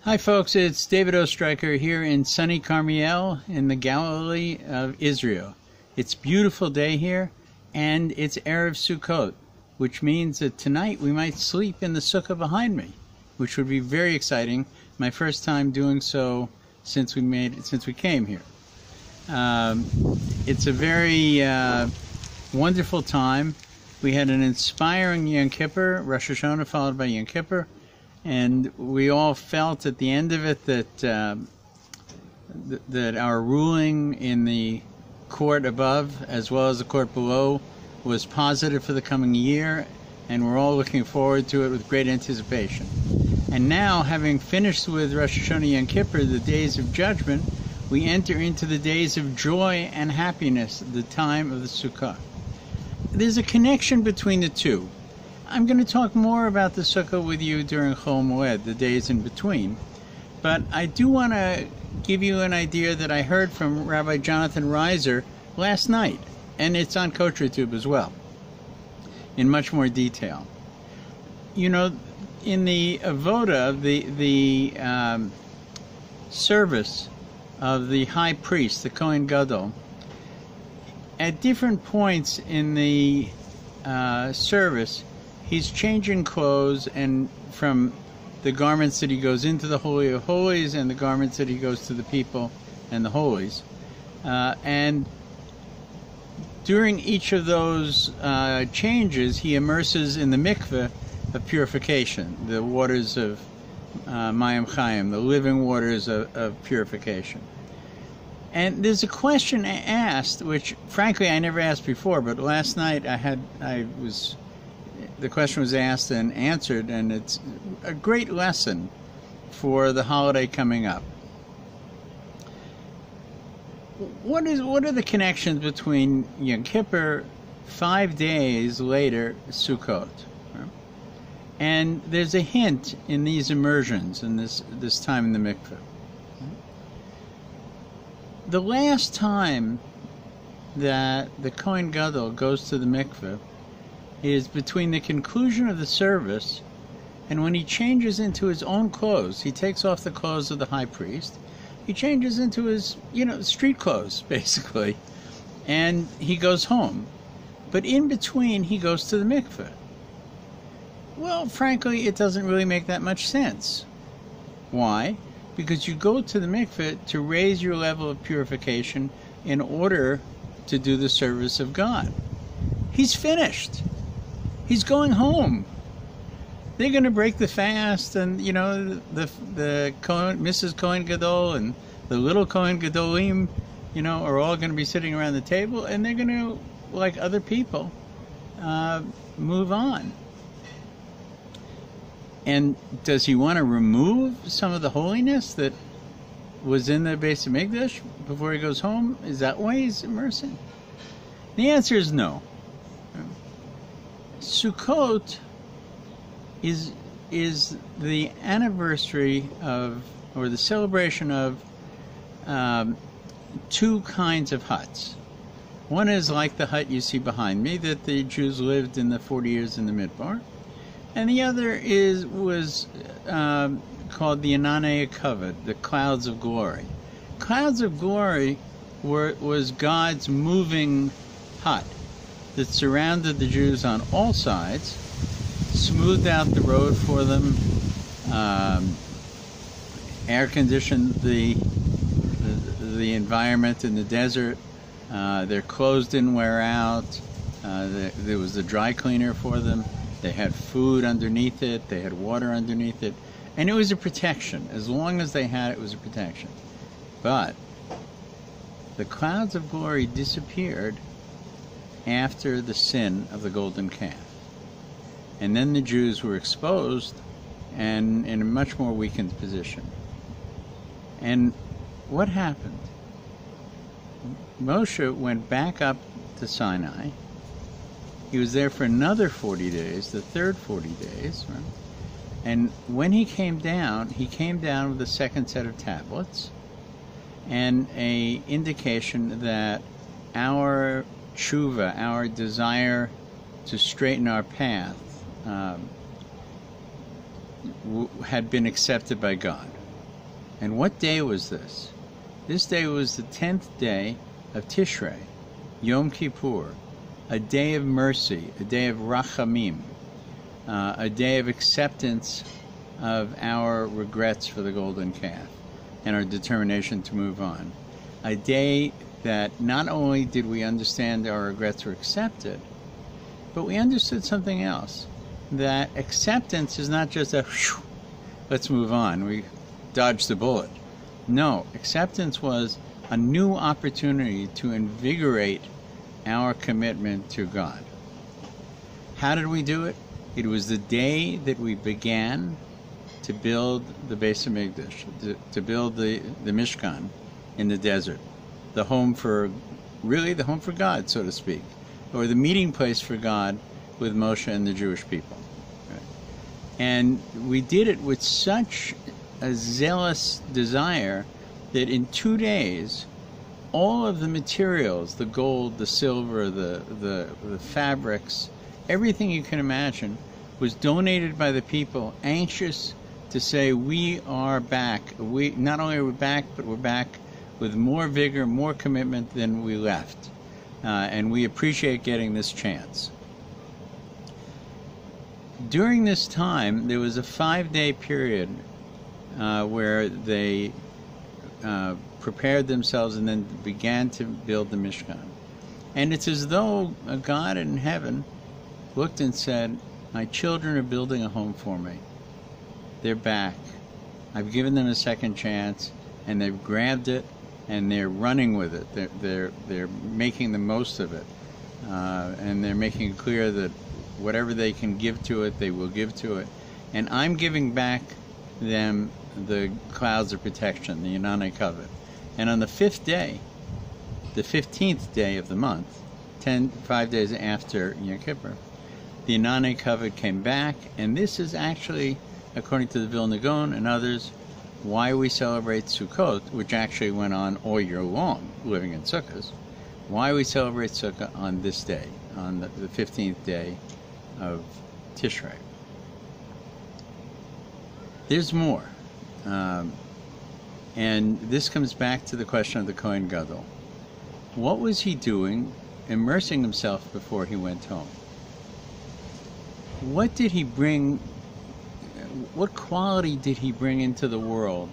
Hi folks, it's David Ostriker here in sunny Karmiel in the Galilee of Israel. It's a beautiful day here, and it's Erev Sukkot, which means that tonight we might sleep in the sukkah behind me, which would be very exciting. My first time doing so since we came here. It's a very wonderful time. We had an inspiring Yom Kippur, Rosh Hashanah followed by Yom Kippur. And we all felt at the end of it that that our ruling in the court above as well as the court below was positive for the coming year, and we're all looking forward to it with great anticipation. And now, having finished with Rosh Hashanah Yom Kippur, the days of judgment, we enter into the days of joy and happiness, the time of the Sukkot. There's a connection between the two. I'm going to talk more about the Sukkah with you during Chol Moed, the days in between. But I do want to give you an idea that I heard from Rabbi Jonathan Reiser last night, and it's on KosherTube as well, in much more detail. You know, in the avoda, the service of the high priest, the Kohen Gadol, at different points in the service, he's changing clothes, and from the garments that he goes into the Holy of Holies and the garments that he goes to the people and the holies. And during each of those changes, he immerses in the mikveh of purification, the waters of Mayim Chaim, the living waters of purification. And there's a question asked, which frankly I never asked before, but last night the question was asked and answered, and it's a great lesson for the holiday coming up. What are the connections between Yom Kippur, 5 days later, Sukkot? And there's a hint in these immersions in this time in the mikveh. The last time that the Kohen Gadol goes to the mikveh is between the conclusion of the service and when he changes into his own clothes. He takes off the clothes of the high priest. He changes into his, street clothes, basically, and he goes home. But in between, he goes to the mikveh. Well, frankly, it doesn't really make that much sense. Why? Because you go to the mikveh to raise your level of purification in order to do the service of God. He's finished. He's going home. They're going to break the fast, and the Kohen, Mrs. Kohen Gadol and the little Kohen Gadolim, are all going to be sitting around the table, and they're going to, like other people, move on. And does he want to remove some of the holiness that was in the Beis Hamikdash before he goes home? Is that why he's immersing? The answer is no. Sukkot is the anniversary of, or the celebration of, two kinds of huts. One is like the hut you see behind me that the Jews lived in the 40 years in the Midbar, and the other was called the Ananei Kavod, the clouds of glory. Clouds of glory was God's moving hut that surrounded the Jews on all sides, smoothed out the road for them, air-conditioned the environment in the desert. Their clothes didn't wear out. There was a dry cleaner for them. They had food underneath it. They had water underneath it. And it was a protection. As long as they had it, it was a protection. But the clouds of glory disappeared after the sin of the golden calf. And then the Jews were exposed and in a much more weakened position. And what happened? Moshe went back up to Sinai. He was there for another 40 days, the third 40 days. Right? And when he came down with a second set of tablets and an indication that our tshuva, our desire to straighten our path, had been accepted by God. And what day was this? This day was the 10th day of Tishrei, Yom Kippur, a day of mercy, a day of rachamim, a day of acceptance of our regrets for the golden calf and our determination to move on. A day that not only did we understand our regrets were accepted, but we understood something else. That acceptance is not just a whew, let's move on, we dodged the bullet. No, acceptance was a new opportunity to invigorate our commitment to God. How did we do it? It was the day that we began to build the Beis HaMikdash, to build the Mishkan in the desert, the home for, really the home for God, so to speak, or the meeting place for God with Moshe and the Jewish people. Right? And we did it with such a zealous desire that in 2 days, all of the materials, the gold, the silver, the fabrics, everything you can imagine, was donated by the people, anxious to say, we are back. We not only are we back, but we're back with more vigor, more commitment than we left. And we appreciate getting this chance. During this time, there was a 5-day period where they prepared themselves and then began to build the Mishkan. And it's as though a God in heaven looked and said, my children are building a home for me. They're back. I've given them a second chance, and they've grabbed it, and they're running with it. They're making the most of it, and they're making it clear that whatever they can give to it, they will give to it. And I'm giving back them the clouds of protection, the Yananei Kavod. And on the 5th day, the 15th day of the month, 5 days after Yom Kippur, the Yananei Kavod came back, and this is actually, according to the Vilna Gaon and others, why we celebrate Sukkot, which actually went on all year long, living in Sukkot, why we celebrate Sukkot on this day, on the 15th day of Tishrei. There's more. And this comes back to the question of the Kohen Gadol. What was he doing, immersing himself before he went home? What did he bring? What quality did he bring into the world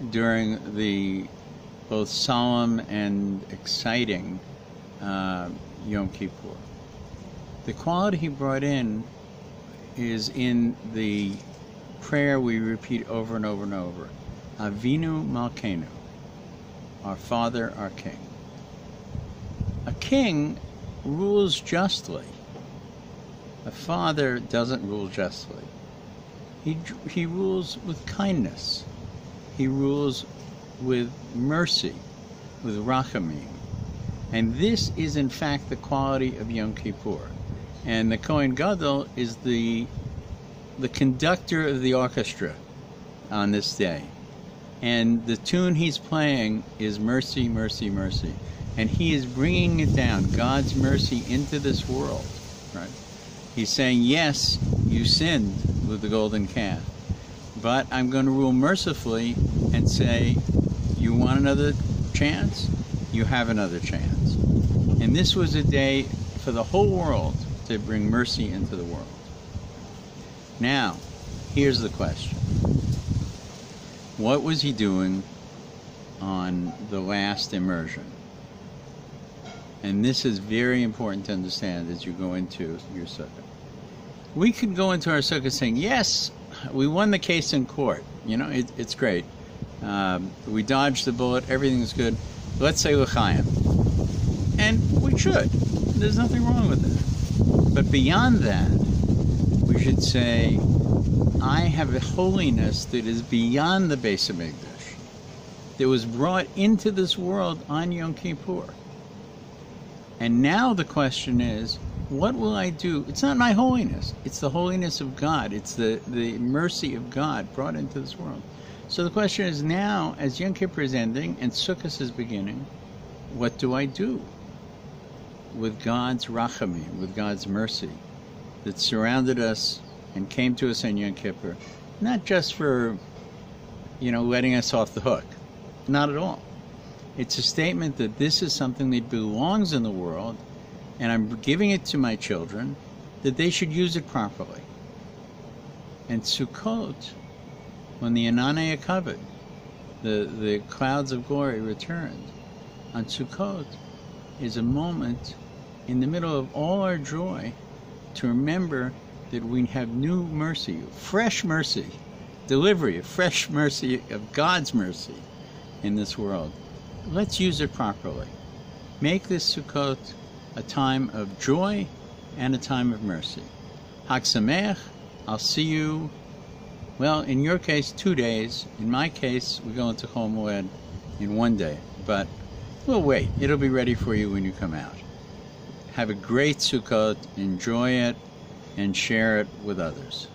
during the both solemn and exciting Yom Kippur? The quality he brought in is in the prayer we repeat over and over and over. Avinu Malkeinu, our Father, our King. A king rules justly. A father doesn't rule justly. He rules with kindness. He rules with mercy, with rachamim. And this is in fact the quality of Yom Kippur. And the Kohen Gadol is the conductor of the orchestra on this day. And the tune he's playing is Mercy, Mercy, Mercy. And he is bringing it down, God's mercy into this world. Right? He's saying, yes, you sinned with the golden calf, but I'm going to rule mercifully and say, you want another chance? You have another chance. And this was a day for the whole world to bring mercy into the world. Now, here's the question. What was he doing on the last immersion? And this is very important to understand as you go into your sukkah. We could go into our sukkah saying, yes, we won the case in court. You know, it's great. We dodged the bullet. Everything's good. Let's say l'chaim. And we should. There's nothing wrong with that. But beyond that, we should say, I have a holiness that is beyond the Beis HaMikdash, that was brought into this world on Yom Kippur. And now the question is, what will I do? It's not my holiness. It's the holiness of God. It's the mercy of God brought into this world. So the question is now, as Yom Kippur is ending and Sukkot is beginning, what do I do with God's rachamim, with God's mercy that surrounded us and came to us on Yom Kippur, not just for letting us off the hook. Not at all. It's a statement that this is something that belongs in the world, and I'm giving it to my children, that they should use it properly. And Sukkot, when the Ananei covered, the clouds of glory returned, on Sukkot is a moment in the middle of all our joy to remember that we have new mercy, fresh mercy, delivery of fresh mercy, of God's mercy in this world. Let's use it properly. Make this Sukkot a time of joy and a time of mercy. Hag Sameach. I'll see you, well, in your case, 2 days. In my case, we go into Chol Moed in 1 day. But we'll wait. It'll be ready for you when you come out. Have a great Sukkot. Enjoy it and share it with others.